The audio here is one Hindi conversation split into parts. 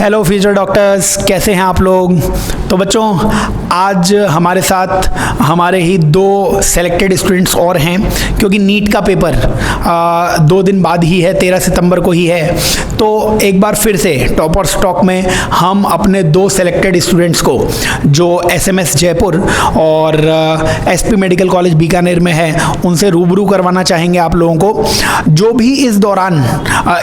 हेलो फ्यूचर डॉक्टर्स, कैसे हैं आप लोग। तो बच्चों, आज हमारे साथ हमारे ही दो सेलेक्टेड स्टूडेंट्स और हैं, क्योंकि नीट का पेपर 2 दिन बाद ही है, 13 सितंबर को ही है। तो एक बार फिर से टॉपर स्टॉक में हम अपने 2 सेलेक्टेड स्टूडेंट्स को, जो एसएमएस जयपुर और एसपी मेडिकल कॉलेज बीकानेर में है, उनसे रूबरू करवाना चाहेंगे आप लोगों को। जो भी इस दौरान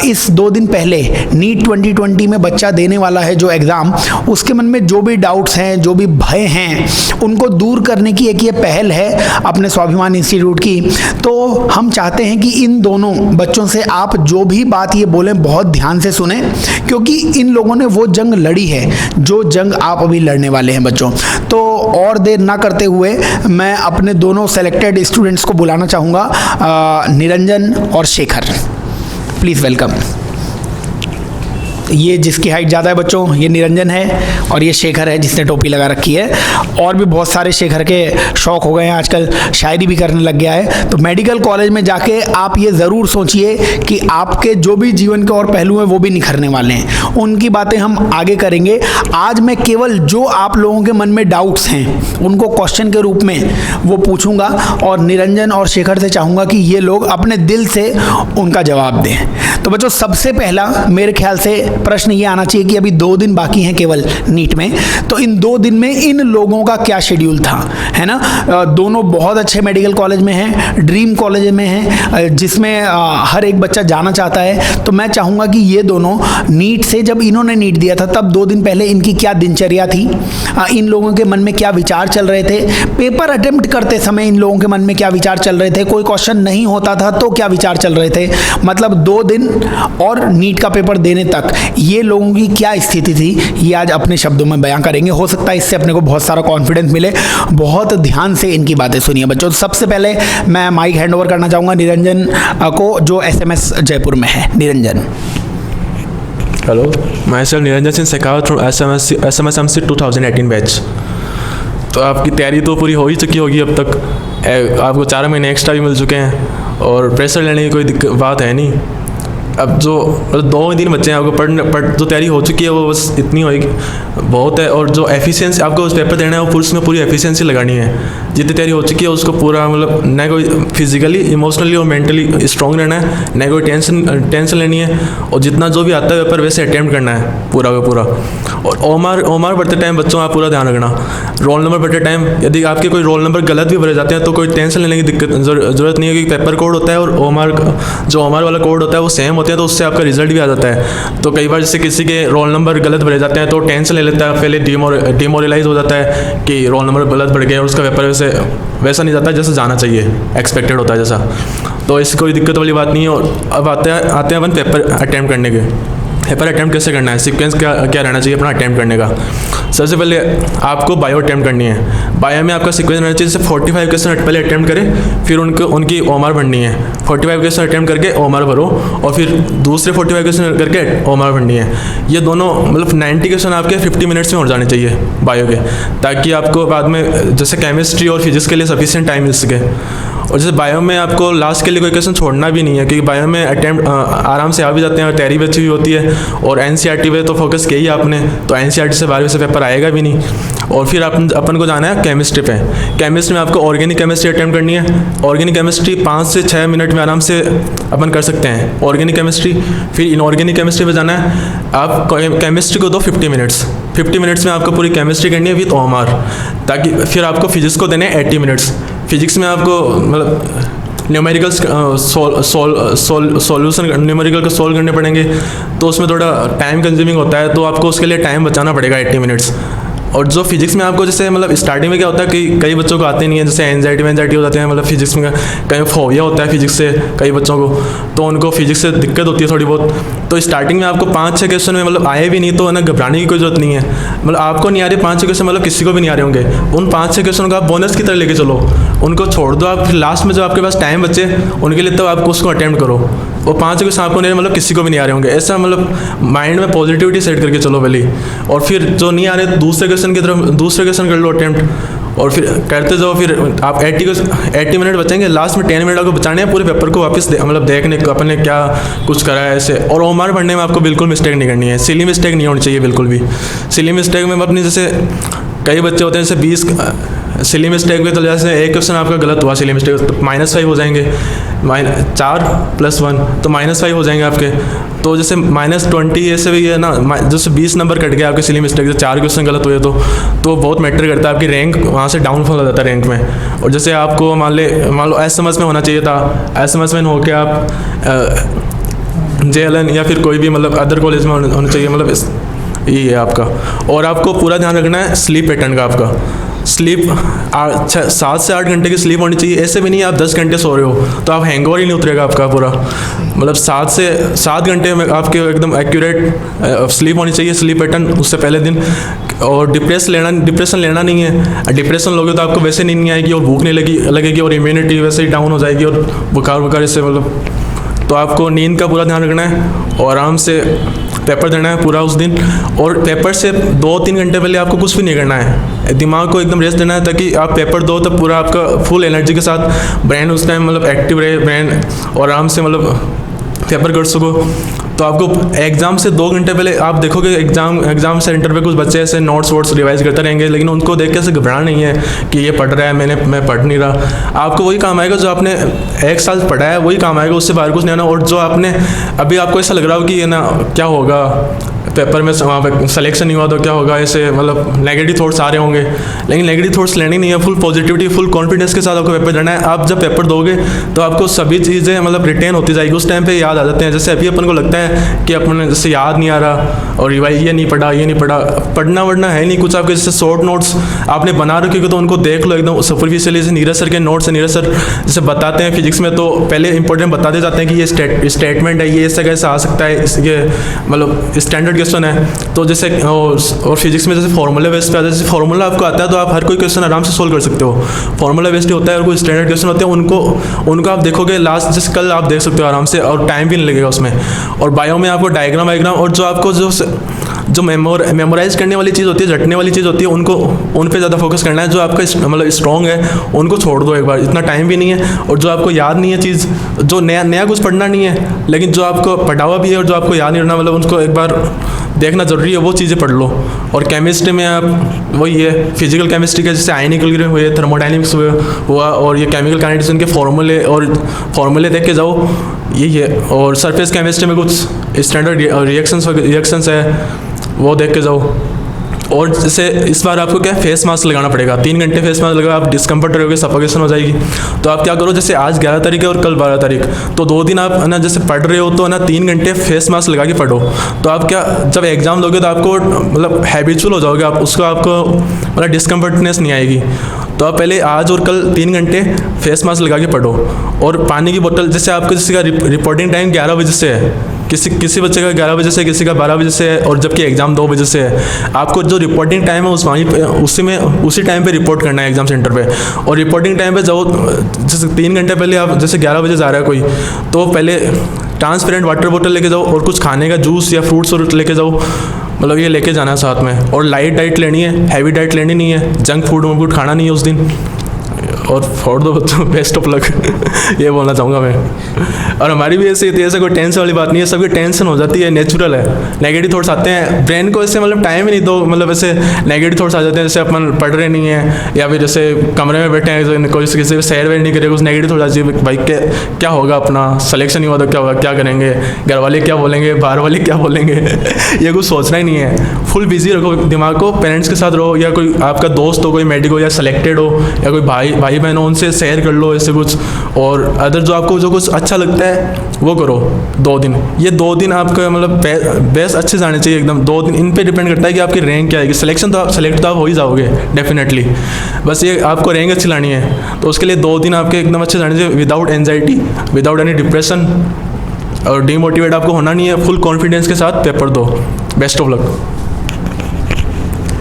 इस 2 दिन पहले नीट 2020 में बच्चा देने वाला है जो एग्ज़ाम, उसके मन में जो भी डाउट्स हैं, जो भी भय हैं, उनको दूर करने की एक ये पहल है अपने स्वाभिमान इंस्टीट्यूट की। तो हम चाहते हैं कि इन दोनों बच्चों से आप जो भी बात ये बोलें बहुत ध्यान से सुने, क्योंकि इन लोगों ने वो जंग लड़ी है जो जंग आप अभी लड़ने वाले हैं बच्चों। तो और देर ना करते हुए मैं अपने दोनों सेलेक्टेड स्टूडेंट्स को बुलाना चाहूँगा, निरंजन और शेखर। Please welcome. ये जिसकी हाइट ज़्यादा है बच्चों, ये निरंजन है, और ये शेखर है जिसने टोपी लगा रखी है। और भी बहुत सारे शेखर के शौक हो गए हैं, आजकल शायरी भी करने लग गया है। तो मेडिकल कॉलेज में जाके आप ये ज़रूर सोचिए कि आपके जो भी जीवन के और पहलू हैं वो भी निखरने वाले हैं। उनकी बातें हम आगे करेंगे। आज मैं केवल जो आप लोगों के मन में डाउट्स हैं उनको क्वेश्चन के रूप में वो पूछूंगा, और निरंजन और शेखर से चाहूँगा कि ये लोग अपने दिल से उनका जवाब दें। तो बच्चों, सबसे पहला मेरे ख्याल से प्रश्न ये आना चाहिए कि अभी 2 दिन बाकी हैं केवल नीट में, तो इन 2 दिन में इन लोगों का क्या शेड्यूल था, है ना। दोनों बहुत अच्छे मेडिकल कॉलेज में हैं, ड्रीम कॉलेज में हैं, जिसमें हर एक बच्चा जाना चाहता है। तो मैं चाहूँगा कि ये दोनों नीट से, जब इन्होंने नीट दिया था तब 2 दिन पहले इनकी क्या दिनचर्या थी, इन लोगों के मन में क्या विचार चल रहे थे, पेपर अटेम्प्ट करते समय इन लोगों के मन में क्या विचार चल रहे थे, कोई क्वेश्चन नहीं होता था तो क्या विचार चल रहे थे, मतलब 2 दिन और नीट का पेपर देने तक ये लोगों की क्या स्थिति थी, ये आज अपने शब्दों में बयां करेंगे। हो सकता है इससे अपने को बहुत सारा कॉन्फिडेंस मिले। बहुत ध्यान से इनकी बातें सुनिए बच्चों। सबसे पहले मैं माइक हैंड ओवर करना चाहूँगा निरंजन को, जो एसएमएस जयपुर में है। Niranjan. Hello, myself Niranjan Singh Shekhawat from SMSMC 2018 batch. तो आपकी तैयारी तो पूरी हो ही चुकी होगी अब तक, आपको 4 महीने एक्स्ट्रा भी मिल चुके हैं और प्रेशर लेने की कोई बात है नहीं। अब जो 2 दिन बच्चे हैं आपको जो तैयारी हो चुकी है वो बस इतनी होगी, बहुत है। और जो एफिशिएंसी आपको उस पेपर देना है वो उसमें पूरी एफिशिएंसी लगानी है। जितनी तैयारी हो चुकी है उसको पूरा, मतलब न कोई फिजिकली, इमोशनली और मेंटली स्ट्रॉन्ग रहना है, न कोई टेंशन लेनी है, और जितना जो भी आता है पेपर वैसे अटैम्प्ट करना है पूरा का पूरा। और ओमार भरते टाइम बच्चों आप पूरा ध्यान रखना। रोल नंबर भरते टाइम यदि आपके कोई रोल नंबर गलत भी भरे जाते हैं तो कोई टेंशन लेने की जरूरत नहीं है, क्योंकि पेपर कोड होता है और ओमार वाला कोड होता है वो सेम होते हैं, तो उससे आपका रिजल्ट भी आ जाता है। तो कई बार जैसे किसी के रोल नंबर गलत भरे जाते हैं तो टेंशन ले लेता है, पहले डिमोरलाइज हो जाता है कि रोल नंबर गलत भर गया और उसका पेपर वैसा नहीं जाता जैसा जाना चाहिए, एक्सपेक्टेड होता है जैसा। तो इसकी कोई दिक्कत वाली बात नहीं है। और अब आते हैं अपन पेपर अटैम्प्ट करने के। पेपर अटैम्प्ट कैसे करना है, सीक्वेंस क्या रहना चाहिए अपना अटैम्प्ट करने का। सबसे पहले आपको बायो अटैम्प्ट करनी है। बायो में आपका सीक्वेंस रहना चाहिए, जैसे 45 क्वेश्चन पहले अटैम्प्ट करें, फिर उनकी ओमार भरनी है। 45 क्वेश्चन अटैम्प्ट करके ओमार भरो, और फिर दूसरे 45 क्वेश्चन करके ओमार भरनी है। ये दोनों मतलब 90 क्वेश्चन आपके 50 मिनट्स में हो जाने चाहिए बायो के, ताकि आपको बाद में जैसे केमिस्ट्री और फिजिक्स के लिए सफिशिएंट टाइम मिल सके। और जैसे बायो में आपको लास्ट के लिए कोई क्वेश्चन छोड़ना भी नहीं है, क्योंकि बायो में अटैम्प्ट आराम से आ भी जाते हैं और तैयारी भी अच्छी भी होती है। और एनसीईआरटी पे तो फोकस किया ही आपने, तो एनसीईआरटी से 12वीं से पेपर आएगा भी नहीं। और फिर अपन को जाना है केमिस्ट्री पे। केमिस्ट्री में आपको ऑर्गेनिक केमिस्ट्री अटैम्प्ट करनी है। ऑर्गेनिक केमिस्ट्री 5 से 6 मिनट में आराम से अपन कर सकते हैं ऑर्गेनिक केमिस्ट्री। फिर इनऑर्गेनिक केमिस्ट्री पे जाना है। आप केमिस्ट्री को दो 50 मिनट्स, 50 मिनट्स में आपको पूरी केमिस्ट्री करनी है विथ ओमार, ताकि फिर आपको फिजिक्स को देने 80 मिनट्स। फिजिक्स में आपको मतलब न्यूमेरिकल्स सॉल्यूशन न्यूमेरिकल को सॉल्व करने पड़ेंगे, तो उसमें थोड़ा टाइम कंज्यूमिंग होता है, तो आपको उसके लिए टाइम बचाना पड़ेगा 80 मिनट्स। और जो फिजिक्स में आपको जैसे मतलब स्टार्टिंग में क्या होता है कि कई बच्चों को आते नहीं है, जैसे एंजाइटी हो जाते हैं, मतलब फिजिक्स में कहीं फोबिया होता है फिजिक्स से कई बच्चों को, तो उनको फिजिक्स से दिक्कत होती है थोड़ी बहुत। तो स्टार्टिंग में आपको 5-6 क्वेश्चन में मतलब आए भी नहीं तो है ना, घबराने की कोई जरूरत नहीं है। मतलब आपको नहीं आ रहे 5-6 क्वेश्चन, मतलब किसी को भी नहीं आ रहे होंगे, उन 5-6 क्वेश्चन को आप बोनस की तरह लेके चलो, उनको छोड़ दो आप। लास्ट में जो आपके पास टाइम बचे उनके लिए तो आपको उसको अटेम्प्ट करो। वो 5 क्वेश्चन आपको नहीं, मतलब किसी को भी नहीं आ रहे होंगे, ऐसा मतलब माइंड में पॉजिटिविटी सेट करके चलो पहले। और फिर जो नहीं आ रहे दूसरे क्वेश्चन की तरफ दूसरे क्वेश्चन कर लो अटेम्प्ट। और फिर करते जाओ। फिर आप 80 मिनट बचेंगे, लास्ट में 10 मिनट आपको बचाने हैं पूरे पेपर को वापस मतलब देखने को अपने क्या कुछ करा है ऐसे। और ओमार पढ़ने में आपको बिल्कुल मिस्टेक नहीं करनी है, सिली मिस्टेक नहीं होनी चाहिए बिल्कुल भी। सिली मिस्टेक में अपनी जैसे कई बच्चे होते हैं जैसे 20 सिली मिस्टेक में, तो जैसे एक क्वेश्चन आपका गलत हुआ सिली मिस्टेक तो -5 हो जाएंगे, 4 + 1 तो -5 हो जाएंगे आपके। तो जैसे -20 ऐसे भी है ना, जैसे 20 नंबर कट गया आपके सिली मिस्टेक से, 4 क्वेश्चन गलत हुए तो बहुत मैटर करता है, आपकी रैंक वहाँ से डाउनफॉल हो जाता है रैंक में। और जैसे आपको मान लो SMS में होना चाहिए था, SMS में होके आप JLN या फिर कोई भी मतलब अदर कॉलेज में होना चाहिए, मतलब ये है आपका। और आपको पूरा ध्यान रखना है स्लीप पैटर्न का। आपका स्लीप 7 से 8 घंटे की स्लीप होनी चाहिए। ऐसे भी नहीं आप 10 घंटे सो रहे हो तो आप हैंगओवर ही नहीं उतरेगा आपका पूरा, मतलब 7 से 7 घंटे में आपके एकदम एक्यूरेट स्लीप होनी चाहिए, स्लीप पैटर्न उससे पहले दिन। और डिप्रेशन लेना नहीं है। डिप्रेशन लोगे तो आपको वैसे नींद नहीं आएगी और भूख नहीं लगेगी और इम्यूनिटी वैसे ही डाउन हो जाएगी और बुखार इससे मतलब। तो आपको नींद का पूरा ध्यान रखना है और आराम से पेपर देना है पूरा उस दिन। और पेपर से 2-3 घंटे पहले आपको कुछ भी नहीं करना है, दिमाग को एकदम रेस्ट देना है ताकि आप पेपर दो तब पूरा आपका फुल एनर्जी के साथ ब्रेन उस टाइम मतलब एक्टिव रहे ब्रेन और आराम से मतलब पेपर कर सको। तो आपको एग्ज़ाम से 2 घंटे पहले आप देखोगे एग्ज़ाम सेंटर पे कुछ बच्चे ऐसे नोट्स वोट्स रिवाइज करते रहेंगे, लेकिन उनको देख के ऐसे घबराना नहीं है कि ये पढ़ रहा है मैं पढ़ नहीं रहा। आपको वही काम आएगा जो आपने 1 साल पढ़ा है, वही काम आएगा, उससे बाहर कुछ नहीं आना। और जो आपने अभी आपको ऐसा लग रहा हो कि ये ना क्या होगा पेपर में वहाँ पे सिलेक्शन नहीं हुआ तो क्या होगा, ऐसे मतलब नेगेटिव थॉट्स आ रहे होंगे, लेकिन नेगेटिव थॉट्स लेने नहीं है। फुल पॉजिटिविटी फुल कॉन्फिडेंस के साथ आपको पेपर देना है। आप जब पेपर दोगे तो आपको सभी चीज़ें मतलब रिटेन होती जाएगी, उस टाइम पे याद आ जाते हैं। जैसे अभी अपन को लगता है कि अपने जैसे याद नहीं आ रहा और ये नहीं पढ़ा, पढ़ना वढ़ना है नहीं कुछ। आपके जैसे शॉर्ट नोट्स आपने बना रखे हो तो उनको देख लो एकदम सुपरफिशियली। जैसे नीरज सर के नोट्स है, नीरज सर जैसे बताते हैं फिजिक्स में तो पहले इंपॉर्टेंट बताते जाते हैं कि ये स्टेटमेंट है, ये ऐसा कैसे आ सकता है, ये मतलब स्टैंडर्ड क्वेश्चन है। तो जैसे और फिजिक्स में जैसे फॉर्मूला बेस्ड पे आता है, जैसे फॉर्मूला आपको आता है तो आप हर कोई क्वेश्चन आराम से सोल्व कर सकते हो। फॉर्मूला बेस्ड होता है और कोई स्टैंडर्ड क्वेश्चन होते हैं उनको आप देखोगे लास्ट जैसे कल आप देख सकते हो आराम से और टाइम भी नहीं लगेगा उसमें। और बायो में आपको डायग्राम और जो आपको जो मेमोराइज करने वाली चीज़ होती है, रटने वाली चीज़ होती है, उन पे ज़्यादा फोकस करना है। जो आपका मतलब स्ट्रॉन्ग है उनको छोड़ दो एक बार, इतना टाइम भी नहीं है। और जो आपको याद नहीं है चीज़, जो नया कुछ पढ़ना नहीं है, लेकिन जो आपको पढ़ा हुआ भी है और जो आपको याद नहीं रहना मतलब उनको एक बार देखना ज़रूरी है, वो चीज़ें पढ़ लो। और केमिस्ट्री में आप वही है फिजिकल केमिस्ट्री के जैसे आयनिकल हुए, थर्मोडाइनमिक्स हुआ और ये केमिकल काइनेटिक्स के फॉर्मूले देख के जाओ, यही है। और सरफेस केमिस्ट्री में कुछ स्टैंडर्ड रिएक्शंस है वो देख के जाओ। और जैसे इस बार आपको क्या फेस मास्क लगाना पड़ेगा, 3 घंटे फेस मास्क लगा, आप डिस्कम्फर्ट रहोगे, सफोकेशन हो जाएगी। तो आप क्या करो, जैसे आज 11 तारीख है और कल 12 तारीख, तो 2 दिन आप ना जैसे पढ़ रहे हो तो ना 3 घंटे फेस मास्क लगा के पढ़ो। तो आप क्या जब एग्जाम दोगे तो आपको मतलब हैबिचुअल हो जाओगे, आप उसको आपको मतलब डिस्कम्फर्टनेस नहीं आएगी। तो आप पहले आज और कल 3 घंटे फेस मास्क लगा के पढ़ो। और पानी की बोतल, जैसे आपको किसी का रिपोर्टिंग टाइम 11 बजे से है, किसी बच्चे का 11 बजे से, किसी का 12 बजे से है, और जबकि एग्ज़ाम 2 बजे से है। आपको जो रिपोर्टिंग टाइम है उसी टाइम पे रिपोर्ट करना है एग्जाम सेंटर पे। और रिपोर्टिंग टाइम पे जाओ, जैसे 3 घंटे पहले आप जैसे 11 बजे जा रहा है कोई, तो पहले ट्रांसपेरेंट वाटर बोतल लेके जाओ और कुछ खाने का जूस या फ्रूट्स और लेके जाओ, मतलब ये लेके जाना है साथ में। और लाइट डाइट लेनी है, हैवी डाइट लेनी नहीं है, जंक फूड खाना नहीं है उस दिन। और फॉर दो बच्चों बेस्ट ऑफ लक ये बोलना चाहूँगा मैं। और हमारी भी ऐसे होती है, ऐसा कोई टेंशन वाली बात नहीं है, सबकी टेंशन हो जाती है, नेचुरल है। नेगेटिव थॉट्स आते हैं, ब्रेन को ऐसे मतलब टाइम ही नहीं दो, मतलब ऐसे नेगेटिव थॉट्स आ जाते हैं, जैसे अपन पढ़ रहे नहीं है या फिर जैसे कमरे में बैठे हैं, कोई किसी से सैर वैर नहीं करेगा, कुछ नेगेटिव थॉट्स आती है, भाई क्या होगा, अपना सिलेक्शन नहीं हुआ तो क्या होगा, क्या करेंगे, घर वाले क्या बोलेंगे, बाहर वाले क्या बोलेंगे ये कुछ सोचना ही नहीं है। फुल बिजी रखो दिमाग को, पेरेंट्स के साथ रहो, या कोई आपका दोस्त हो, कोई मेडिको या सिलेक्टेड हो, या कोई भाई बहन हो, उनसे शेयर कर लो ऐसे कुछ। और अदर जो आपको जो कुछ अच्छा लगता है वो करो 2 दिन। ये 2 दिन आपका मतलब बेस्ट अच्छे जाने चाहिए एकदम। 2 दिन इन पे डिपेंड करता है कि आपकी रैंक क्या आएगी। सिलेक्शन तो आप सेलेक्ट तो आप हो ही जाओगे डेफिनेटली, बस ये आपको रैंक अच्छी लानी है। तो उसके लिए 2 दिन आपके एकदम अच्छे जाने चाहिए, without anxiety, without any depression, और डीमोटिवेट आपको होना नहीं है। फुल कॉन्फिडेंस के साथ पेपर दो। Best of luck.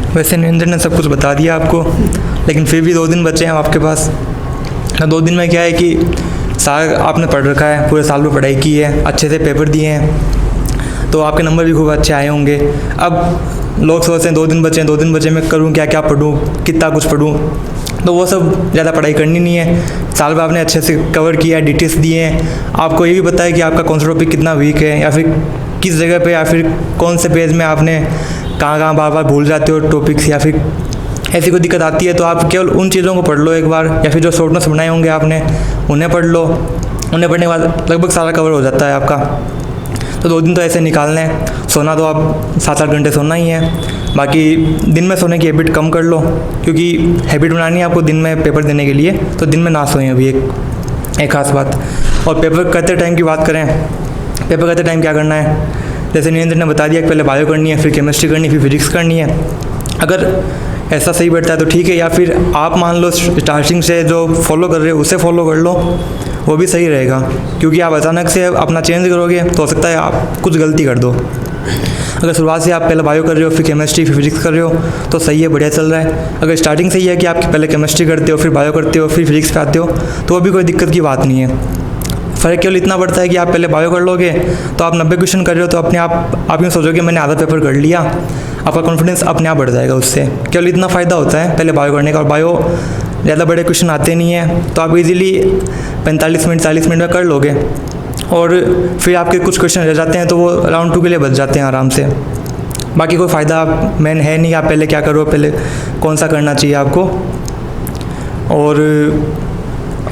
वैसे निरंजन ने सब कुछ बता दिया आपको, लेकिन फिर भी 2 दिन बचे हैं आपके पास। 2 दिन में क्या है कि साल आपने पढ़ रखा है, पूरे साल में पढ़ाई की है, अच्छे से पेपर दिए हैं, तो आपके नंबर भी खूब अच्छे आए होंगे। अब लोग सोचते हैं 2 दिन बचे हैं, 2 दिन बचे मैं करूँ क्या पढ़ूँ, कितना कुछ पढ़ूँ। तो वो सब ज़्यादा पढ़ाई करनी नहीं है। साल भर आपने अच्छे से कवर किया, डिटेल्स दिए हैं, आपको ये भी पता है कि आपका कौन सा टॉपिक कितना वीक है, या फिर किस जगह पे, या फिर कौन से पेज में आपने कहाँ बार बार भूल जाते हो टॉपिक्स, या फिर ऐसी कोई दिक्कत आती है, तो आप केवल उन चीज़ों को पढ़ लो एक बार, या फिर जो शॉर्ट नोट्स बनाए होंगे आपने उन्हें पढ़ लो। उन्हें पढ़ने के बाद लगभग सारा कवर हो जाता है आपका। तो 2 दिन तो ऐसे निकालने हैं। सोना तो आप 7-8 घंटे सोना ही है, बाकी दिन में सोने की हैबिट कम कर लो, क्योंकि हैबिट बनानी है आपको दिन में पेपर देने के लिए, तो दिन में ना सोएं अभी एक खास बात। और पेपर करते टाइम की बात करें, पेपर करते टाइम क्या करना है, जैसे निरंजन ने बता दिया कि पहले बायो करनी है, फिर केमिस्ट्री करनी है, फिर फिजिक्स करनी है। अगर ऐसा सही बैठता है तो ठीक है, या फिर आप मान लो स्टार्टिंग से जो फॉलो कर रहे हो उसे फॉलो कर लो, वो भी सही रहेगा। क्योंकि आप अचानक से अपना चेंज करोगे तो हो सकता है आप कुछ गलती कर दो। अगर शुरुआत से आप पहले बायो कर रहे हो, फिर केमिस्ट्री, फिर फिजिक्स कर रहे हो, तो सही है, बढ़िया चल रहा है। अगर स्टार्टिंग से ही है कि आप पहले केमिस्ट्री करते हो, फिर बायो करते हो, फिर फिजिक्स पे आते हो, तो वो भी कोई दिक्कत की बात नहीं है। फ़र्क केवल इतना पड़ता है कि आप पहले बायो कर लोगे तो आप 90 क्वेश्चन कर रहे हो, तो अपने आप यूँ सोचोगे मैंने आधा पेपर कर लिया, आपका कॉन्फिडेंस अपने आप बढ़ जाएगा उससे। केवल इतना फ़ायदा होता है पहले बायो करने का। और बायो ज़्यादा बड़े क्वेश्चन आते नहीं हैं, तो आप इजीली 45 मिनट 40 मिनट में कर लोगे। और फिर आपके कुछ क्वेश्चन रह जाते हैं तो वो राउंड 2 के लिए बच जाते हैं आराम से। बाकी कोई फ़ायदा मेन है नहीं, आप पहले क्या करो, पहले कौन सा करना चाहिए आपको। और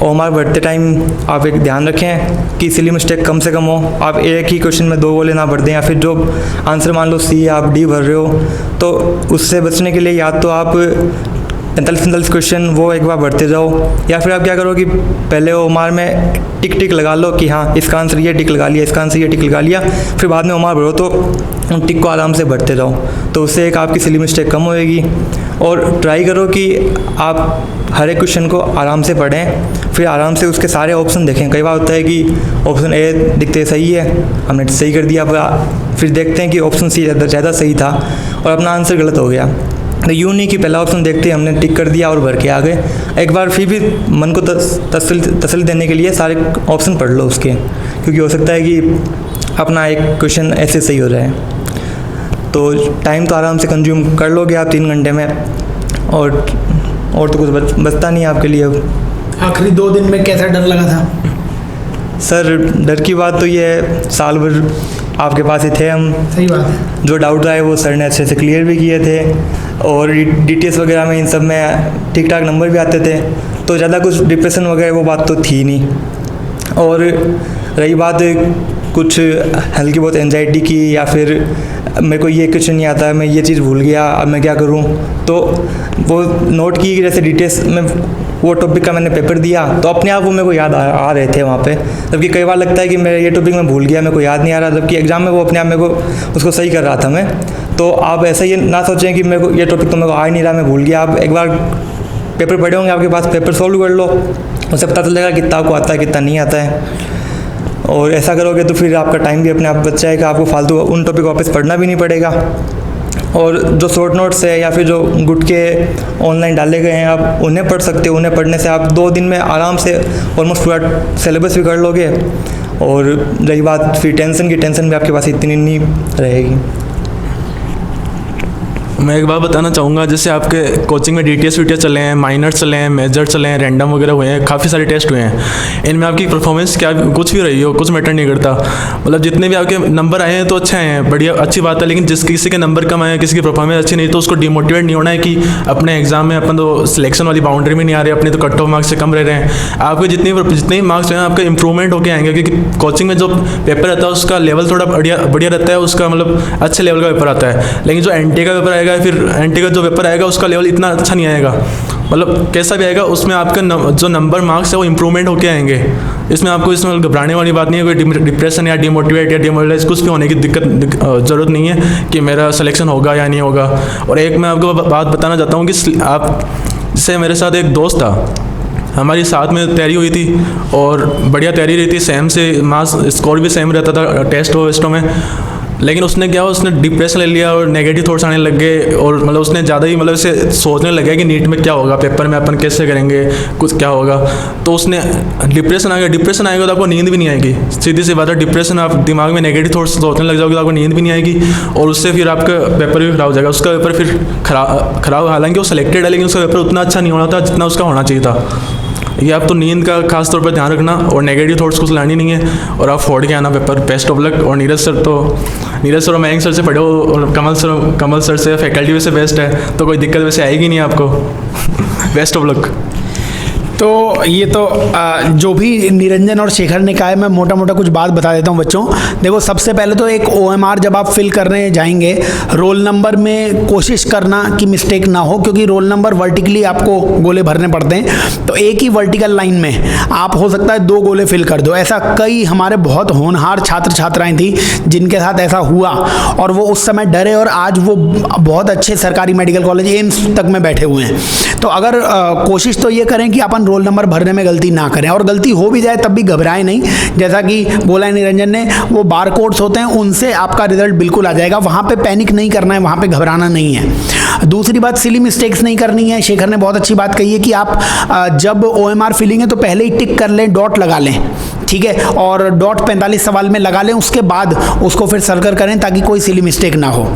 ओमार बढ़ते टाइम आप एक ध्यान रखें कि सिली मिस्टेक कम से कम हो। आप एक ही क्वेश्चन में 2 गोले ना भर दें, या फिर जो आंसर मान लो सी आप डी भर रहे हो, तो उससे बचने के लिए या तो आप 45 क्वेश्चन वो एक बार भरते जाओ, या फिर आप क्या करो कि पहले ओमार में टिक टिक लगा लो कि हाँ इसका आंसर ये, टिक लगा लिया, इसका आंसर ये, टिक लगा लिया, फिर बाद में ओमार भरो, तो उन टिक को आराम से भरते जाओ। तो उससे एक आपकी सिली मिस्टेक कम होएगी। और ट्राई करो कि आप हर एक क्वेश्चन को आराम से पढ़ें, फिर आराम से उसके सारे ऑप्शन देखें। कई बार होता है कि ऑप्शन ए दिखते सही है, हमने सही कर दिया, फिर देखते हैं कि ऑप्शन सी ज़्यादा सही था और अपना आंसर गलत हो गया। तो यूँ नहीं कि पहला ऑप्शन देखते हमने टिक कर दिया और भर के आ गए। एक बार फिर भी मन को तसल्ली देने के लिए सारे ऑप्शन पढ़ लो उसके, क्योंकि हो सकता है कि अपना एक क्वेश्चन ऐसे सही हो जाए। तो टाइम तो आराम से कंज्यूम कर लोगे आप 3 घंटे में, और तो कुछ बचता नहीं आपके लिए अब। आखिरी 2 दिन में कैसा डर लगा था? सर डर की बात तो ये है, साल भर आपके पास ही थे हम। सही बात है। जो डाउट आए वो सर ने अच्छे से क्लियर भी किए थे, और डिटेल्स वगैरह में इन सब में ठीक ठाक नंबर भी आते थे, तो ज़्यादा कुछ डिप्रेशन वगैरह वो बात तो थी नहीं। और रही बात कुछ हल्की बहुत एंजाइटी की, या फिर मेरे को ये क्वेश्चन नहीं आता, मैं ये चीज़ भूल गया, अब मैं क्या करूं, तो वो नोट की जैसे डिटेल्स में वो टॉपिक का मैंने पेपर दिया, तो अपने आप वो मेरे को याद आ रहे थे वहाँ पे। जबकि कई बार लगता है कि मैं ये टॉपिक मैं भूल गया, मेरे को याद नहीं आ रहा, जबकि एग्ज़ाम में वो अपने आप मेरे को उसको सही कर रहा था मैं। तो आप ऐसा ये ना सोचें कि मेरे को ये टॉपिक तो मेरे को आ ही नहीं रहा, मैं भूल गया। आप एक बार पेपर पढ़े होंगे आपके पास, पेपर सॉल्व कर लो, उससे पता चलेगा कितना आपको आता है कितना नहीं आता है। और ऐसा करोगे तो फिर आपका टाइम भी अपने आप बच जाएगा, आपको फालतू उन टॉपिक वापस पढ़ना भी नहीं पड़ेगा। और जो शॉर्ट नोट्स है या फिर जो गुट के ऑनलाइन डाले गए हैं आप उन्हें पढ़ सकते हो। उन्हें पढ़ने से आप 2 दिन में आराम से ऑलमोस्ट पूरा सिलेबस भी कर लोगे। और रही बात फिर टेंशन की, टेंशन भी आपके पास इतनी नहीं रहेगी। मैं एक बात बताना चाहूँगा, जैसे आपके कोचिंग में DTS वीटीएस चले हैं, माइनर चले हैं, मेजर चले हैं, रैंडम वगैरह हुए हैं, काफ़ी सारे टेस्ट हुए हैं। इनमें आपकी परफॉर्मेंस क्या कुछ भी रही हो, कुछ मैटर नहीं करता। मतलब जितने भी आपके नंबर आए हैं तो अच्छे आए हैं, बढ़िया अच्छी बात है। लेकिन किसी के नंबर कम आए हैं, किसी की परफॉर्मेंस अच्छी नहीं, तो उसको डिमोटिवेट नहीं होना है कि अपने एग्जाम में अपन तो सिलेक्शन वाली बाउंड्री में नहीं आ रहे, अपने तो कट ऑफ मार्क्स से कम रह रहे हैं। आपके जितने मार्क्स हैं आपका इंप्रूवमेंट होकर आएंगे, क्योंकि कोचिंग में जो पेपर रहता है उसका लेवल थोड़ा बढ़िया रहता है, उसका मतलब अच्छे लेवल का पेपर आता है। लेकिन जो NTA का पेपर आएगा, फिर NTA जो पेपर आएगा उसका लेवल इतना अच्छा नहीं आएगा, मतलब कैसा भी आएगा उसमें आपका जो नंबर मार्क्स है वो इंप्रूवमेंट होके आएंगे। इसमें आपको इसमें घबराने वाली बात नहीं है, कोई डिप्रेशन या डिमोटिवेट या डिमोरलाइज कुछ भी होने की ज़रूरत नहीं है कि मेरा सिलेक्शन होगा या नहीं होगा। और एक मैं आपको बात बताना चाहता हूँ कि आप से मेरे साथ एक दोस्त था, हमारी साथ में तैयारी हुई थी और बढ़िया तैयारी रही थी, सेम से मार्क्स स्कोर भी सेम रहता था टेस्ट वेस्टों में। लेकिन उसने क्या हुआ, उसने डिप्रेशन ले लिया और नेगेटिव थॉट्स आने लग गए, और मतलब उसने ज़्यादा ही मतलब इसे सोचने लगा कि नीट में क्या होगा, पेपर में अपन कैसे करेंगे, कुछ क्या होगा। तो उसने डिप्रेशन आ गया। डिप्रेशन आएगा तो आपको नींद भी नहीं आएगी, सीधी सी बात है। डिप्रेशन, आप दिमाग में नेगेटिव थॉट्स सोचने लग जाओगे तो आपको नींद भी नहीं आएगी, और उससे फिर आपका पेपर भी खराब हो जाएगा। उसका पेपर फिर खराब, हालांकि वो सिलेक्टेड है, लेकिन उसका पेपर उतना अच्छा नहीं होना था जितना उसका होना चाहिए था। ये आप तो नींद का खास तौर पर ध्यान रखना, और नेगेटिव थॉट्स कुछ लानी नहीं है, और आप फोड़ के आना पेपर। Best of luck. और नीरज सर और मयंक सर से पढ़ो, और कमल सर से, फैकल्टी वैसे बेस्ट है, तो कोई दिक्कत वैसे आएगी नहीं आपको। Best of luck. तो ये तो जो भी निरंजन और शेखर ने कहा है, मैं मोटा मोटा कुछ बात बता देता हूँ बच्चों। देखो, सबसे पहले तो एक OMR जब आप फिल करने जाएंगे, रोल नंबर में कोशिश करना कि मिस्टेक ना हो, क्योंकि रोल नंबर वर्टिकली आपको गोले भरने पड़ते हैं। तो एक ही वर्टिकल लाइन में आप हो सकता है 2 गोले फिल कर दो। ऐसा कई हमारे बहुत होनहार छात्र छात्राएँ थी जिनके साथ ऐसा हुआ, और वो उस समय डरे, और आज वो बहुत अच्छे सरकारी मेडिकल कॉलेज एम्स तक में बैठे हुए हैं। तो अगर कोशिश तो ये करें कि अपन रोल नंबर भरने में गलती ना करें, और गलती हो भी जाए तब भी घबराएं नहीं। जैसा कि बोला है निरंजन ने, वो बार कोड्स होते हैं, उनसे आपका रिजल्ट बिल्कुल आ जाएगा। वहाँ पे पैनिक नहीं करना है, वहाँ पे घबराना नहीं है। दूसरी बात, सिली मिस्टेक्स नहीं करनी है। शेखर ने बहुत अच्छी बात कही है कि आप जब OMR फिलिंग है तो पहले ही टिक कर लें, डॉट लगा लें, ठीक है, और डॉट 45 सवाल में लगा लें, उसके बाद उसको फिर सर्कल करें ताकि कोई सिली मिस्टेक ना हो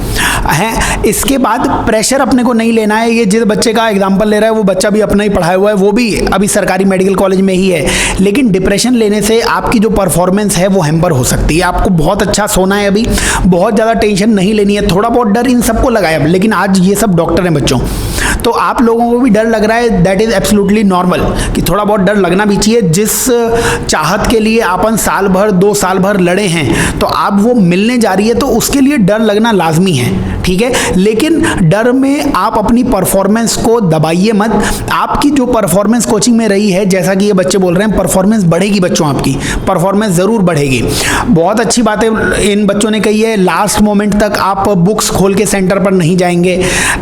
है। इसके बाद प्रेशर अपने को नहीं लेना है। ये जिस बच्चे का एग्जाम्पल ले रहा है वो बच्चा भी अपना ही पढ़ाया हुआ है, वो भी अभी सरकारी मेडिकल कॉलेज में ही है, लेकिन डिप्रेशन लेने से आपकी जो परफॉर्मेंस है वो हैम्पर हो सकती है। आपको बहुत अच्छा सोना है, अभी बहुत ज़्यादा टेंशन नहीं लेनी है। थोड़ा बहुत डर इन सबको लगा है, लेकिन आज ये सब डॉक्टर हैं बच्चों, तो आप लोगों को भी डर लग रहा है, दैट इज़ एब्सोल्युटली नॉर्मल, कि थोड़ा बहुत डर लगना भी चाहिए। जिस चाहत के लिए अपन साल भर 2 साल भर लड़े हैं, तो आप वो मिलने जा रही है, तो उसके लिए डर लगना लाजमी है, ठीक है। लेकिन डर में आप अपनी परफॉर्मेंस को दबाइए मत। आपकी जो परफॉर्मेंस कोचिंग में रही है, जैसा कि ये बच्चे बोल रहे हैं, परफॉर्मेंस बढ़ेगी बच्चों, आपकी परफॉर्मेंस ज़रूर बढ़ेगी। बहुत अच्छी बातें इन बच्चों ने कही है। लास्ट मोमेंट तक आप बुक्स खोल के सेंटर पर नहीं जाएंगे,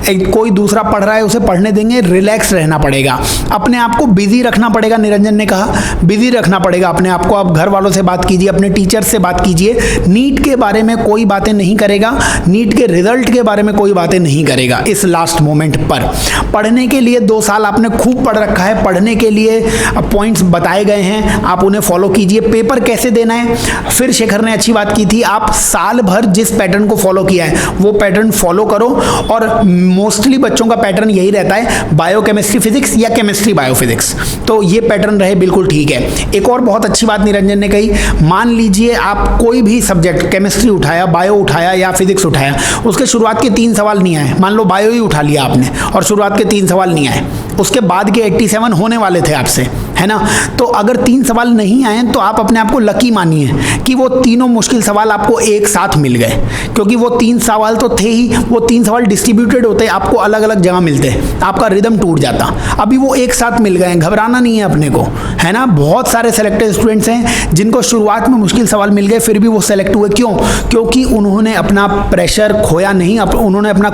कोई दूसरा पढ़ रहा है उसे पढ़ने देंगे, रिलैक्स रहना पड़ेगा, अपने आप को बिजी रखना पड़ेगा। निरंजन ने कहा बिजी रखना पड़ेगा अपने आप को। आप घर वालों से बात कीजिए, अपने टीचर से बात कीजिए। नीट के बारे में कोई बातें नहीं करेगा, नीट के रिजल्ट के बारे में कोई बातें नहीं करेगा इस लास्ट मोमेंट पर। पढ़ने के लिए 2 साल आपने खूब पढ़ रखा है, पढ़ने के लिए पॉइंट्स बताए गए हैं, आप उन्हें फॉलो कीजिए। पेपर कैसे देना है, फिर शेखर ने अच्छी बात की थी, आप साल भर जिस पैटर्न को फॉलो किया है वो पैटर्न फॉलो करो। और मोस्टली बच्चों का पैटर्न यही रहता है, बायोकेमिस्ट्री फिजिक्स या केमिस्ट्री बायोफिजिक्स, तो ये पैटर्न रहे, बिल्कुल ठीक है। एक और बहुत अच्छी बात निरंजन ने कही, मान लीजिए आप कोई भी सब्जेक्ट, केमिस्ट्री उठाया, बायो उठाया या फिजिक्स उठाया, उसके शुरुआत के 3 सवाल नहीं आए, मान लो बायो ही उठा लिया आपने और शुरुआत के 3 सवाल नहीं आए, उसके बाद के 87 होने वाले थे आपसे, है ना। तो अगर 3 सवाल नहीं आए तो आप अपने आप को लकी मानिए कि वो तीनों मुश्किल सवाल आपको एक साथ मिल गए, क्योंकि वो 3 सवाल तो थे ही, वो 3 सवाल डिस्ट्रीब्यूटेड होते, आपको अलग अलग जगह मिलते, आपका रिदम टूट जाता। अभी वो एक साथ मिल गए, घबराना नहीं है अपने को, है ना। बहुत सारे सेलेक्टेड स्टूडेंट्स हैं जिनको शुरुआत में मुश्किल सवाल मिल गए, फिर भी वो सेलेक्ट हुए। क्यों? क्योंकि उन्होंने अपना प्रेशर खोया नहीं, उन्होंने अपना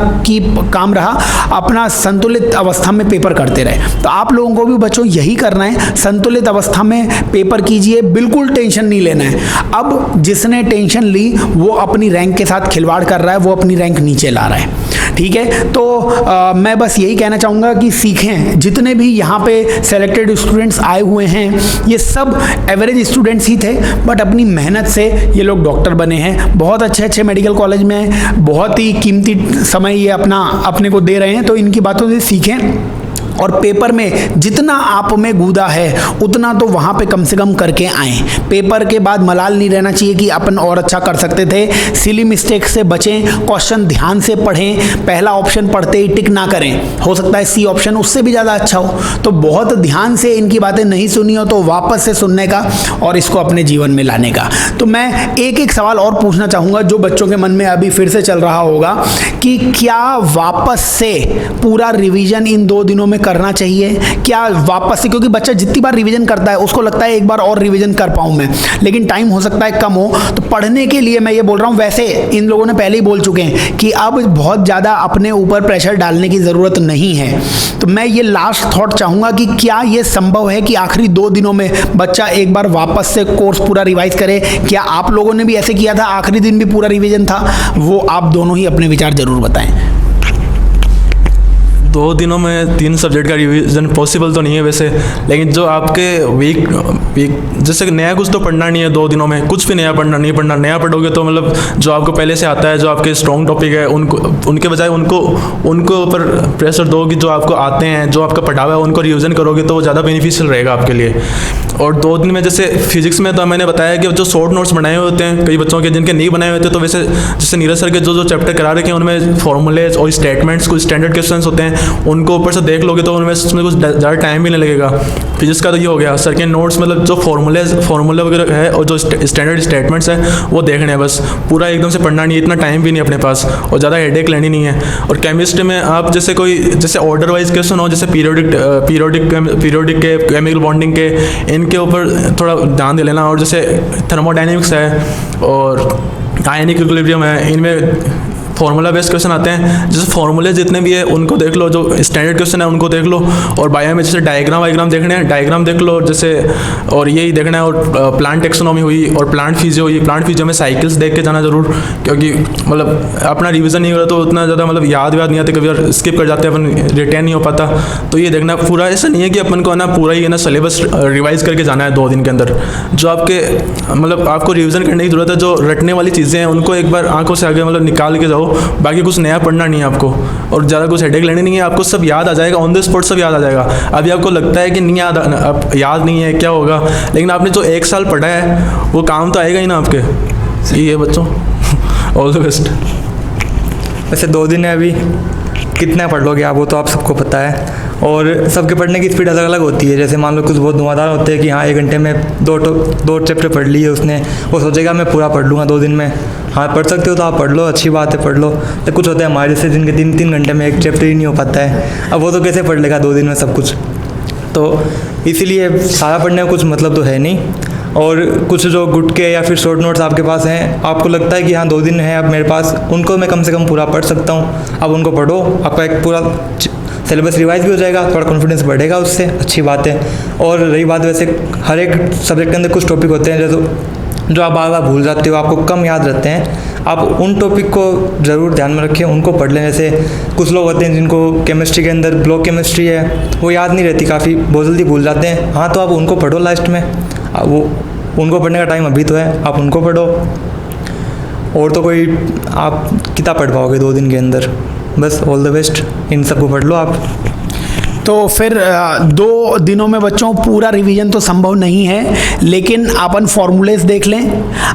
काम रहा, अपना संतुलित अवस्था में पेपर करते रहे। तो आप लोगों को भी बच्चों यही करना है, संतुलित अवस्था में पेपर कीजिए, बिल्कुल टेंशन नहीं लेना है। अब जिसने टेंशन ली वो अपनी रैंक के साथ खिलवाड़ कर रहा है, वो अपनी रैंक नीचे ला रहा है, ठीक है। तो मैं बस यही कहना चाहूँगा कि सीखें। जितने भी यहाँ पे सेलेक्टेड स्टूडेंट्स आए हुए हैं ये सब एवरेज स्टूडेंट्स ही थे, बट अपनी मेहनत से ये लोग डॉक्टर बने हैं। बहुत अच्छे अच्छे मेडिकल कॉलेज में बहुत ही कीमती समय ये अपने को दे रहे हैं, तो इनकी बातों से सीखें। और पेपर में जितना आप में गूदा है उतना तो वहाँ पे कम से कम करके आएँ। पेपर के बाद मलाल नहीं रहना चाहिए कि अपन और अच्छा कर सकते थे। सिली मिस्टेक से बचें, क्वेश्चन ध्यान से पढ़ें, पहला ऑप्शन पढ़ते ही टिक ना करें, हो सकता है सी ऑप्शन उससे भी ज़्यादा अच्छा हो। तो बहुत ध्यान से इनकी बातें नहीं सुनी हो तो वापस से सुनने का और इसको अपने जीवन में लाने का। तो मैं एक सवाल और पूछना चाहूँगा जो बच्चों के मन में अभी फिर से चल रहा होगा कि क्या वापस से पूरा रिवीजन इन 2 दिनों में करना चाहिए क्या वापस से, क्योंकि बच्चा जितनी बार रिवीजन करता है उसको लगता है एक बार और रिवीजन कर पाऊँ मैं, लेकिन टाइम हो सकता है कम हो। तो पढ़ने के लिए मैं ये बोल रहा हूँ, वैसे इन लोगों ने पहले ही बोल चुके हैं कि अब बहुत ज़्यादा अपने ऊपर प्रेशर डालने की ज़रूरत नहीं है। तो मैं ये लास्ट थॉट चाहूँगा कि क्या ये संभव है कि आखिरी 2 दिनों में बच्चा एक बार वापस से कोर्स पूरा रिवाइज करे? क्या आप लोगों ने भी ऐसे किया था, आखिरी दिन भी पूरा रिवीजन था? वो आप दोनों ही अपने विचार जरूर बताएं। 2 दिनों में 3 सब्जेक्ट का रिवीजन पॉसिबल तो नहीं है वैसे, लेकिन जो आपके वीक जैसे नया कुछ तो पढ़ना नहीं है 2 दिनों में, कुछ भी नया पढ़ना नहीं पढ़ना। नया पढ़ोगे तो मतलब जो आपको पहले से आता है, जो आपके स्ट्रॉन्ग टॉपिक है, उनके बजाय उनको ऊपर प्रेशर दो कि जो आपको आते हैं, जो आपका पढ़ा हुआ है उनको रिवीजन करोगे तो वो ज़्यादा बेनिफिशियल रहेगा आपके लिए। और 2 दिन में जैसे फिजिक्स में तो मैंने बताया कि जो शॉर्ट नोट्स बनाए होते हैं कई बच्चों के, जिनके नहीं बनाए होते, तो वैसे जैसे नीरज सर के जो चैप्टर करा रखे हैं उनमें फॉर्मूलेज और स्टेटमेंट्स कुछ स्टैंडर्ड क्वेश्चन होते हैं, उनको ऊपर से देख लोगे तो उनमें कुछ ज़्यादा टाइम भी नहीं लगेगा। फिजिक्स का तो ये हो गया। सर के नोट्स मतलब जो फॉर्मूले वगैरह है और जो स्टैंडर्ड स्टेटमेंट्स है वो देखने हैं बस, पूरा एकदम से पढ़ना नहीं है, इतना टाइम भी नहीं अपने पास और ज़्यादा हेडेक लेनी नहीं है। और केमिस्ट्री में आप जैसे ऑर्डर वाइज क्वेश्चन हो, जैसे पीरियोडिक के, केमिकल बॉन्डिंग के, इनके ऊपर थोड़ा ध्यान दे लेना। और जैसे थर्मोडाइनमिक्स है और आयनिक इक्विलिब्रियम है, इनमें फॉर्मूला बेस्ड क्वेश्चन आते हैं। जैसे फॉर्मूले जितने भी है उनको देख लो, जो स्टैंडर्ड क्वेश्चन है उनको देख लो। और बायो में जैसे डायग्राम देखने हैं, डायग्राम देख लो जैसे, और यही देखना है। और प्लांट टेक्सोनॉमी हुई और प्लांट फिजियो हुई। प्लांट फिजियो में साइकिल्स देख के जाना जरूर, क्योंकि मतलब अपना रिवीजन नहीं हो रहा तो उतना ज़्यादा मतलब याद नहीं आते, कभी और स्किप कर जाते हैं, अपन रिटेन नहीं हो पाता। तो ये देखना पूरा, ऐसा नहीं है कि अपन को है ना पूरा ही है ना सिलेबस रिवाइज करके जाना है 2 दिन के अंदर। जो आपके मतलब आपको रिवीजन करने की जरूरत है, जो रटने वाली चीज़ें हैं उनको एक बार आंखों से आगे मतलब निकाल के जाओ, बाकी कुछ नया पढ़ना नहीं है आपको और ज़्यादा कुछ हेडेक लेनी नहीं है। आपको सब याद आ जाएगा, ऑन द स्पॉट सब याद आ जाएगा। अभी आपको लगता है कि नहीं याद नहीं है क्या होगा, लेकिन आपने जो 1 साल पढ़ा है वो काम तो आएगा ही ना आपके। सही है बच्चों, ऑल द बेस्ट। वैसे 2 दिन है, अभी कितना पढ़ लोगे आप, वो तो आप सबको पता है। और सबके पढ़ने की स्पीड अलग अलग होती है। जैसे मान लो कुछ बहुत धुआंधार होते हैं कि हाँ 1 घंटे में 2 चैप्टर पढ़ लिए उसने, वो सोचेगा मैं पूरा पढ़ लूँगा 2 दिन में। हाँ पढ़ सकते हो तो आप पढ़ लो, अच्छी बात है, पढ़ लो। तो कुछ होते हैं हमारे जैसे जिनके 3-3 घंटे में 1 चैप्टर ही नहीं हो पाता है, अब वो तो कैसे पढ़ लेगा 2 दिन में सब कुछ। तो इसीलिए सारा पढ़ने का कुछ मतलब तो है नहीं। और कुछ जो गुट के या फिर शॉर्ट नोट्स आपके पास हैं, आपको लगता है कि हाँ 2 दिन है अब मेरे पास, उनको मैं कम से कम पूरा पढ़ सकता हूँ, अब उनको पढ़ो, आपका एक पूरा सिलेबस रिवाइज भी हो जाएगा, थोड़ा कॉन्फिडेंस बढ़ेगा उससे, अच्छी बात है। और रही बात, वैसे हर एक सब्जेक्ट के अंदर कुछ टॉपिक होते हैं जो आप बार बार भूल जाते हो, आपको कम याद रहते हैं, आप उन टॉपिक को ज़रूर ध्यान में रखें, उनको पढ़ लें। जैसे कुछ लोग होते हैं जिनको केमिस्ट्री के अंदर ब्लॉक केमिस्ट्री है, वो याद नहीं रहती, काफ़ी बहुत जल्दी भूल जाते हैं। हाँ तो आप उनको पढ़ो लास्ट में, वो उनको पढ़ने का टाइम अभी तो है, आप उनको पढ़ो। और तो कोई आप किताब पढ़ पाओगे 2 दिन के अंदर, बस ऑल द बेस्ट, इन सबको पढ़ लो आप। तो फिर 2 दिनों में बच्चों पूरा रिवीजन तो संभव नहीं है, लेकिन अपन फॉर्मूलेस देख लें,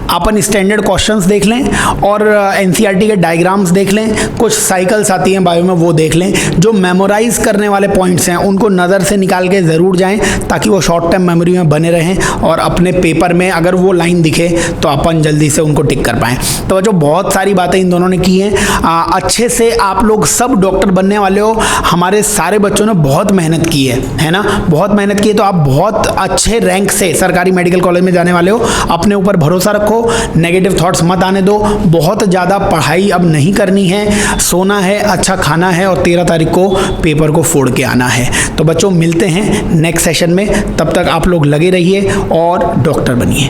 अपन स्टैंडर्ड क्वेश्चंस देख लें और एनसीईआरटी के डायग्राम्स देख लें, कुछ साइकिल्स आती हैं बायो में वो देख लें। जो मेमोराइज करने वाले पॉइंट्स हैं उनको नज़र से निकाल के ज़रूर जाएं, ताकि वो शॉर्ट टर्म मेमोरी में बने रहें और अपने पेपर में अगर वो लाइन दिखे तो अपन जल्दी से उनको टिक कर पाएँ। तो बच्चों बहुत सारी बातें इन दोनों ने की हैं, अच्छे से आप लोग सब डॉक्टर बनने वाले हो। हमारे सारे बच्चों ने बहुत मेहनत की है ना, बहुत मेहनत की है, तो आप बहुत अच्छे रैंक से सरकारी मेडिकल कॉलेज में जाने वाले हो। अपने ऊपर भरोसा रखो, नेगेटिव थॉट्स मत आने दो, बहुत ज़्यादा पढ़ाई अब नहीं करनी है, सोना है, अच्छा खाना है और 13 तारीख को पेपर को फोड़ के आना है। तो बच्चों मिलते हैं नेक्स्ट सेशन में, तब तक आप लोग लगे रहिए और डॉक्टर बनिए।